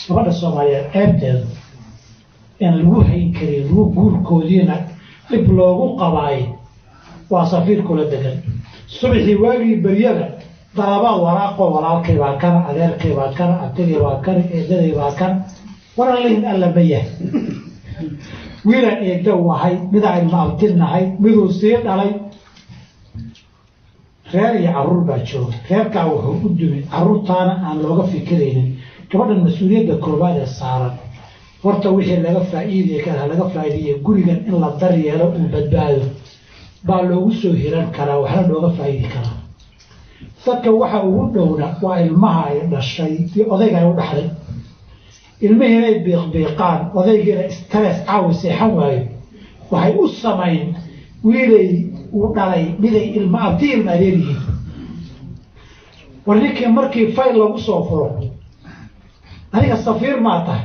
gabadha Soomaaliyeed ceebteedu in lagu hayn karin lagu guurkoodiina dib loogu qabaay waa safiir kula degan subaxii waagii baryada dalabaad waraaqo walaalkay baa kana adeerkay baa kana abtigay baa kana eedaday baa kana walaalihin alla bayah wiilan eegda wahay midaan ilma abtinahay miduu sii dhalay reer iyo carruur baa jooga reerkaa wuxuu u dumay carruurtaana aan looga fikiraynin gabadhan mas-uuliyadda koobaad ee saaran horta wixii laga faa'iidaya kala laga faa'iideeyo gurigan in la daryeelo uu badbaado baa loogu soo hiran karaa waxna looga faa'iidi karaa dadka waxa ugu dhowna waa ilmaha ay dhashay iyo odayga ay u dhaxday ilmihii inay biiqbiiqaan odaygiina stress caawi seexan waayo waxay u samayn wiilay uu dhalay miday ilma abti ilma adeeryihiin war ninkii markii fayl lagu soo furo aniga safiir maa tahay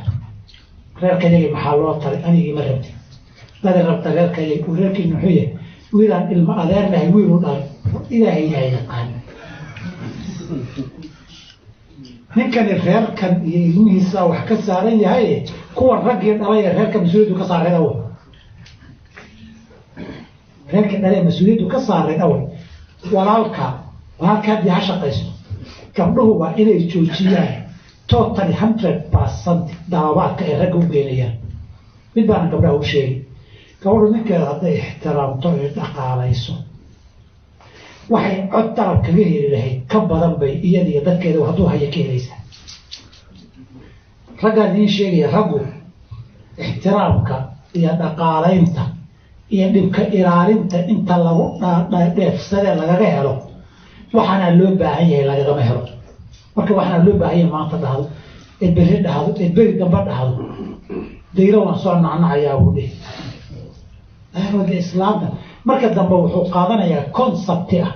reerkayagii maxaa loo taray anigii ma rabti dadi rabta reerkayag uu reerkii muxuu yahay wiilaan ilma adeer lahay wiiluu dhalay ilaahay yaa yaqaan ninkani reerkan iyo ilmihiisa wax ka saaran yahay kuwa raggii dhalay ee reerka mas-uuliyaddu ka saareen awal reerkii dhalay mas-uuliyaddu ka saareen awal walaalka haddii ha shaqaysto gabdhuhu waa inay joojiyaan totally 100% daawaadka ay ragga u geenayaan mid baana gabdhaha u sheegay gabadhu ninkeeda hadday ixtiraamto ee dhaqaalayso waxay cod dalab kaga heli lahayd ka badan bay iyada iyo dadkeeda hadduu haya ka helaysaa raggaan idiin sheegaya raggu ixtiraamka iyo dhaqaalaynta iyo dhibka ilaalinta inta lagu dheefsadee lagaga helo waxaana loo baahan yahay lagagama helo marka waxaana loo baahan yahay maanta dhahdo ee berri dhahdo ee beri dambe dhahdo dayro waan soo nacnacayaa buu dhihi ahwada islaamka marka dambe wuxuu qaadanayaa concept ah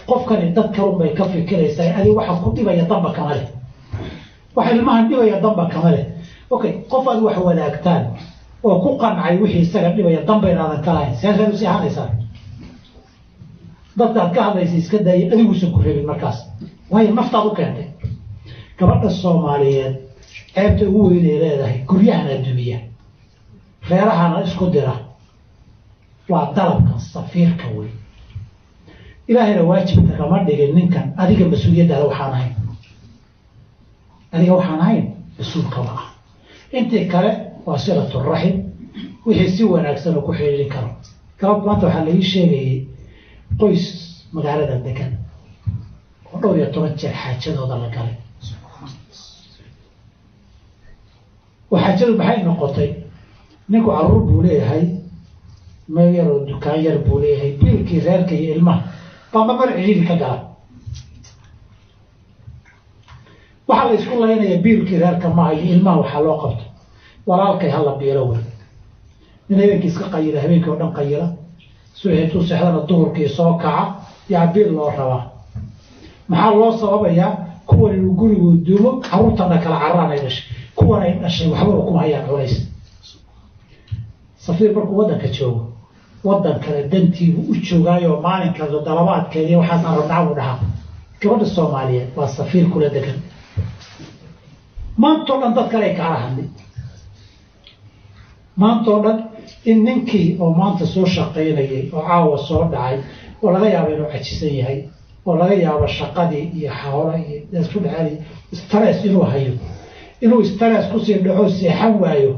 qofkani dad kalun bay ka fikiraysaa adi waxa ku dhibaya damba kama leh waxa ilmahan dhibaya damba kama leh okay qof aad wax wadaagtaan oo ku qancay wixii isaga dhibaya damba inaadan ka lahayn seesan usii hadlaysaa dadka aad ka hadlaysa iska daayay adiguusan ku rabin markaas waayo naftaad u keentay gabadha Soomaaliyeed ceebta ugu weyn ay leedahay guryahana dumiya reerahana isku dira waa dalabka safiirka weyn ilaahayna waajibka kama dhigin ninkan adiga mas-uuliyaddaada waxaan ahayn mas-uulka ma ah intii kale waa silatu raxim wixii si wanaagsan oo ku xiriirin karo gabadh maanta waxaa la ii sheegayay qoys magaalada degan oo 12 jeer xaajadooda la galay waxaajadu maxay noqotay ninku carruur buu leeyahay meel yar oo dukaan yar buu leeyahay biilkii reerka iyo ilmaha baa mamar ciidi ka gala waxaa la isku laynaya biilkii reerka maaha iyo ilmaha waxaa loo qabto walaalkay hala biilo wey nin habeenkii iska qayila habeenkii oo dhan qayila suuxintuu seexdana duhurkii soo kaca yaa biil loo rabaa maxaa loo sababayaa kuwan inuu gurigu duumo carruurtana kala cararaan ay dhashay kuwan ay dhashay waxbaba kuma hayaan culays safiir markuu waddanka joogo waddan kale dantiibuu u joogaayo maalinka dalabaadkeeda iyo waxaas arabnaa buu dhahaa gabadha Soomaaliyeed waa safiir kula degan maantoo dhan dad kale ay kala hadlay maantoo dhan in ninkii oo maanta soo shaqaynayay oo caawa soo dhacay oo laga yaabo inuu cajisan yahay oo laga yaabo shaqadii iyo xawla iyo isku dhacay stress inuu hayo inuu stress ku sii dhaco seexan waayo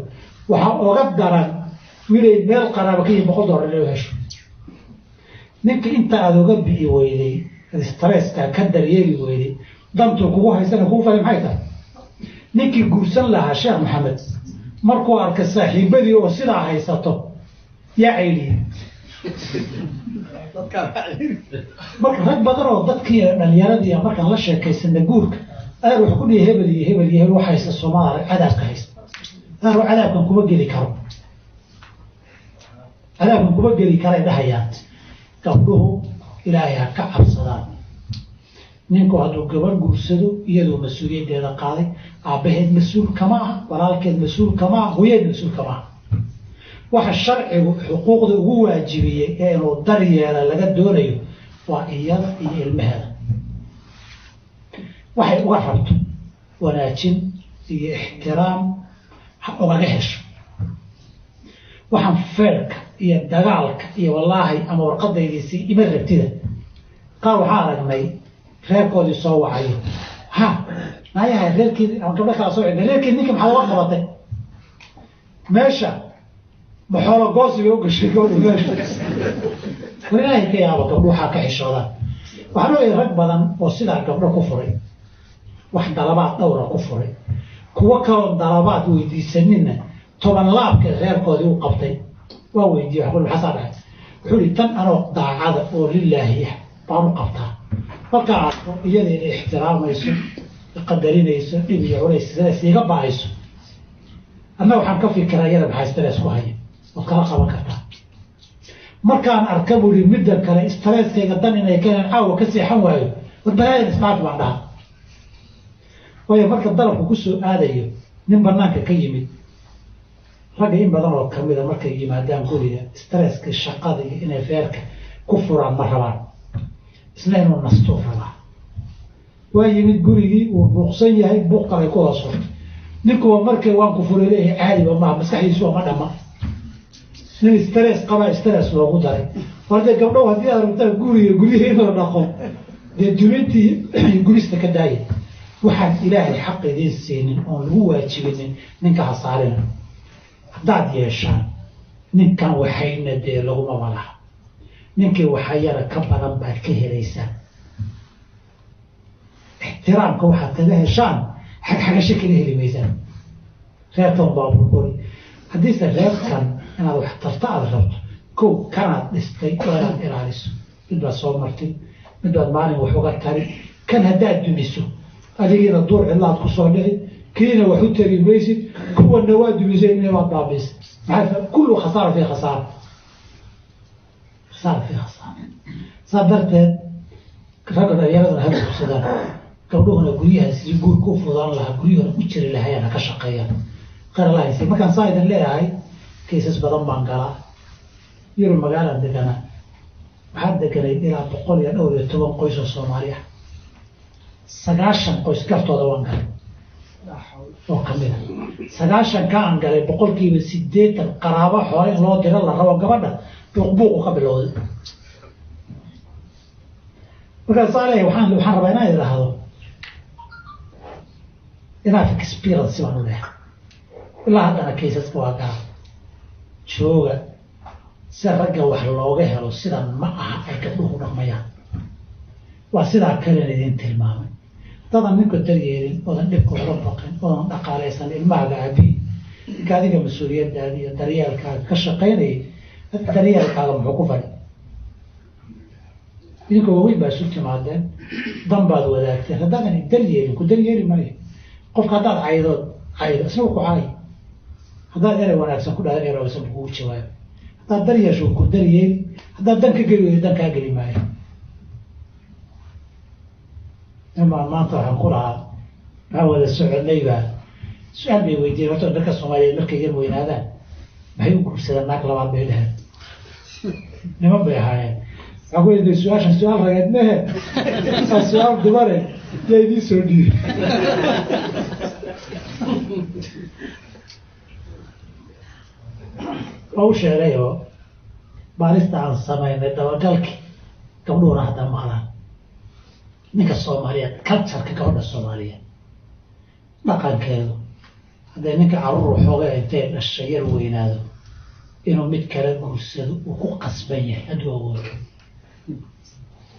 waxa oga daran wiilay meel qaraabo ka $100 loo hesho ninka inta aad uga bi'i weyday stresska ka daryeeli weyday dantu kugu haysana kugu fahmi maxay tahay ninkii guursan lahaa Sheekh Maxamed markuu arkay saaxiibadii oo sidaa haysato yaa cayliye marka rag badan oo dadkii dhalinyaradii markaan la sheekaysanay guurka aad wax ku dhigay hebel iyo waxaysa Soomaaliya cadaabka haysta cadaabkan kuma geli karo cadaabkan kuma geli karo dhahayaan gabdhuhu ilaahay ha ka cabsadaan ninku hadduu gabar guursado iyadoo mas-uuliyaddeeda qaaday aabbaheed mas-uul kama ah walaalkeed mas-uul kama ah hooyadeed mas-uul kama ah waxa sharcigu xuquuqda ugu waajibiyey ee inuu daryeela laga doonayo waa iyada iyo ilmaheeda waxay uga rabto wanaajin iyo ixtiraam ugaga hesho. waxaan feerka iyo dagaalka iyo wallaahi ama warqadaydiisii ima rabtida qaar waxaa aragnay reerkoodii soo wacayo naayahay reerkii ama gabdho kala soo cidna reerkii ninka maxaad uga qabatay meesha maxoolo goosi bay u gashay gabdho meesha war ilaahay ka yaaba gabdho waxaa ka xishoodaan. waxaan ogahay rag badan oo sidaa gabdho ku furay wax dalabaad dhowra ku furay kuwo kaloo dalabaad weydiisanina 10 laabka reerkoodii u qabtay waa weydiiyey wax walba xasaa dhacay wuxuu yidhi tan anoo daacada oo lilaahi ah baan u qabtaa markaa arko iyada inay ixtiraamayso qadarinayso dhib iyo culays stress iga ba'ayso anna waxaan ka fikiraa iyada maxaa stress ku haya ood kala qaban kartaa. markaan arka buu yidhi middan kale stresskayga dan inay keenaan caawa ka seexan waayo war balaayan isdhaafi baan dhaha. waayo marka dalabku ku soo aadayo nin banaanka ka yimid ragga in badan oo kamida markay yimaadaan guriga stresska shaqada iyo inay feerka ku furaan ma rabaan isna inuu nasto rabaa. waa yimid gurigii uu buuqsan yahay buuq kale ku hoos furtay ninkuwa markay waan ku furay leeyahay caadiba maaha maskaxdiisu waa ma dhama nin stress qaba stress loogu daray. warde gabdhow haddii aad rabtaan guriga guryaha inuu dhaqo dee dumintii gurista ka daaya waxaan ilaahay xaq idiin siinin oon lagu waajibinin ninka ha saarina. haddaad yeeshaan ninkan waxayna dee laguma malaha ninkii waxayara ka badan baad ka helaysaan. ixtiraamka waxaad kaga heshaan xagxagasho kaga heli maysaan. reerkan baa burburi haddiise reerkan inaad wax tarta aada rabto kow kanaad dhistay oo inaad ilaaliso mid baad soo martay mid baad maalin wax uga tari kan haddaad dumiso adigiina duur cidlaad kusoo dhici kiina wax u tari maysid kuwana waa dumisay ina waad baabiisay maxaa kullu khasaara fi khasaara khasaara fi khasaara. saa darteed ragga dhallinyaradana ha guursadaan gabdhuhuna guryaha si guur ku fudaan lahaa guryahana u jiri lahayaan ha ka shaqeeyaan qaralahaysay. markaan saa idin leeyahay kaysas badan baan galaa yurub magaalaan deganaa waxaa deganay ilaa 112 qoys oo Soomaali ah 90 qoys gartooda waan galay oo kamid ah 90 kaan galay 80% qaraabo xoolo in loo diro la rabo gabadha buuq ka bilowday. markaa saalay waxaan rabaa inaan idhaahdo inaad experience baan u leeyahay ilaa haddana kaysaska waa gaar jooga si ragga wax looga helo sidan ma aha ay gabdhuhu dhaqmayaan. waa sidaa kalena idin tilmaamay dadan ninka daryeelin oodan dhibka uga baqin oodan dhaqaalaysan ilmahaaga aabi ninka adiga mas-uuliyadaada iyo daryeelkaaga ka shaqaynayay daryeelkaaga muxuu ku fadhi idinka waaweyn baa isu timaadeen dan baad wadaagteen haddaadan daryeelin ku daryeeli maayo. qofka haddaad caydo isna ku caayi haddaad erey wanaagsan ku dhahdan erey wanaagsan kugu jawaab haddaad daryeesho ku daryeeli haddaad dan ka geli weydo dan kaa geli maayo. imaa maanta waxaan ku lahaa maxaa wada soconay baa su-aal bay weydiiyeen horta dadka Soomaaliyeed markay yar weynaadaan maxay u guursadaan naag labaad bay dhaheen niman bay ahaayeen waxaan ku weydiiyey su-aashan su-aal rageed mehe waa su-aal dumare yaa idiin soo dhiibi. waa u sheegay oo baalista aan samaynay dabagalkii gabdhuhuna hadda maqlaan ninka Soomaaliyeed cultureka gabadha Soomaaliyeed dhaqankeedu hadday ninka caruur xoogaa intay dhashay yar weynaado inuu mid kala guursado uu ku qasban yahay hadduu awoodo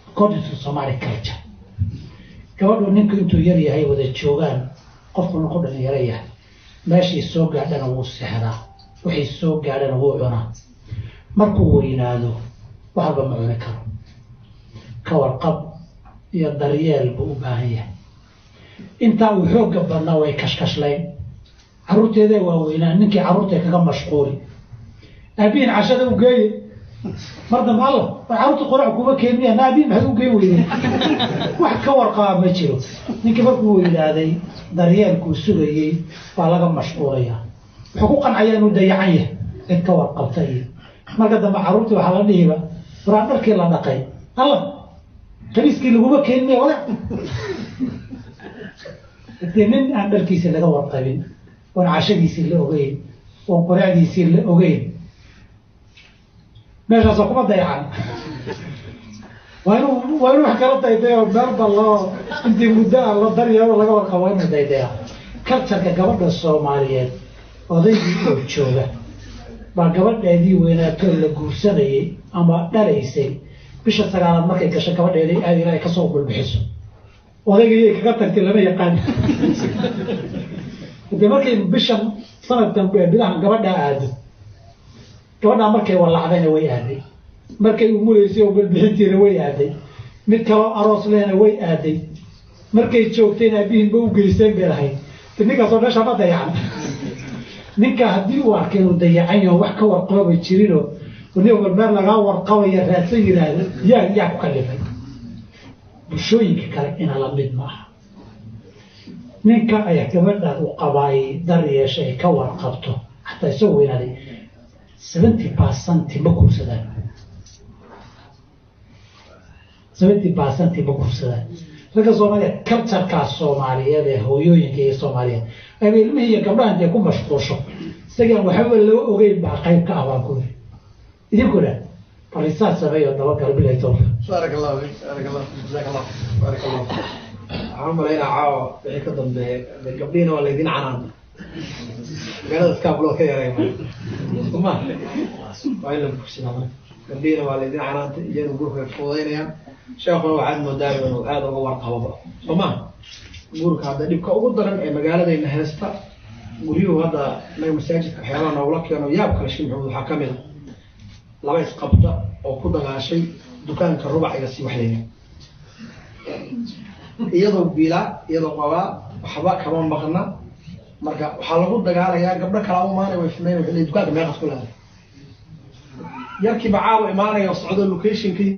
according to Somali culture. gabadhu ninku intuu yar yahay wada joogaan qofkuna ku dhalinyaro yahay meeshii soo gaadhana wuu sexdaa wixii soo gaadhana wuu cunaa. markuu weynaado wax walba ma cuni karo ka warqab iyo daryeel buu u baahan yahay. intaa uu xoogga badnaa way kashkashlayn carruurteeda waa weynaan ninkii carruurtay kaga mashquuli aabihin cashada u geeye mar dambe alla war carruurta qorac kuma keeniyaan aabihin maxay u geen weydeen wax ka warqaba ma jiro. ninkii markuu weynaaday daryeelkuu sugayey baa laga mashquulayaa wuxuu ku qancaya inuu dayacan yahay cid ka warqabta iyo marka dambe carruurtii waxaa la dhihiba waraan dharkii la dhaqay alla qamiiskii laguma keeninaya wada nin aan dharkiisa laga warqabin oon cashadiisii la ogeyn oon quraacdiisii la ogeyn meeshaasoo kuma dayacan waa inuu wax kala daydayo meelba loo intii muddo aan la daryeelo laga warqabo inuu daydaya cultureka gabadha Soomaaliyeed odaygii oo jooga baa gabadheedii weynaatoo la guursanayay ama dhalaysay bisha 9aad markay gasho gabadheedii aad ilaahay ka soo gulbixiso odaygii kaga tagtay lama yaqaan inta markay bisha sanadkan bilaha gabadha aado gabadha markay walacdayna way aaday markay umuleysay oo gulbixintiina way aaday mid kale aroos leena way aaday markay joogtayna abihiinba u geysteen bay lahayd ninkaasoo meesha ma dayacan ninka haddii uu arkay inuu dayacan yaho wax ka warqababa jirinoo nin walbeer lagaa warqabaya raadsan yidhaahdo yaa ku kalifay bulshooyinka kale ina la mid maaha ninka ay gabadhaad u qabaayay dar yeesha ay ka warqabto xataa isagoo weynaaday 70% ma guursadaan 70% ma guursadaan ragga Soomaaliyeed culture-ka Soomaaliyeed ee hooyooyinka iyo Soomaaliyeed ay ilmihi iyo gabdhaha intay ku mashquulsho isagaan waxba loo ogeyn baa qayb ka ah baan ku yiri idinkuna fariisaad sameeyo daba galbilay tawfiiq barakallahu fiik barakallahu jazakallahu barakallahu waxaan malayna caawa wixii ka dambeeyay gabdhiina waa laydin canaan magaalada iskaabuloo ka yareey ma waa in la buuxsanaa gabdhiina waa laydin canaantay iyana gurka fududaynayaan sheekuna waxaad moodaa inuu aad uga warqabo soo ma gurka hadda dhibka ugu daran ee magaaladayna heesta guryuhu hadda naga masaajidka waxyaalaha noogula keeno yaab kale shay maxamuud waxaa ka mid a laba isqabta oo ku dagaashay dukaanka rubaciga si wax leeyahay iyadoo bila iyadoo qabaa waxba kama maqna marka waxaa lagu dagaalayaa gabdho kala u imaanay way fidnayn waxay dukaanka meeqas ku leedahay yarkii bacaabu imaanaya socdo locationkii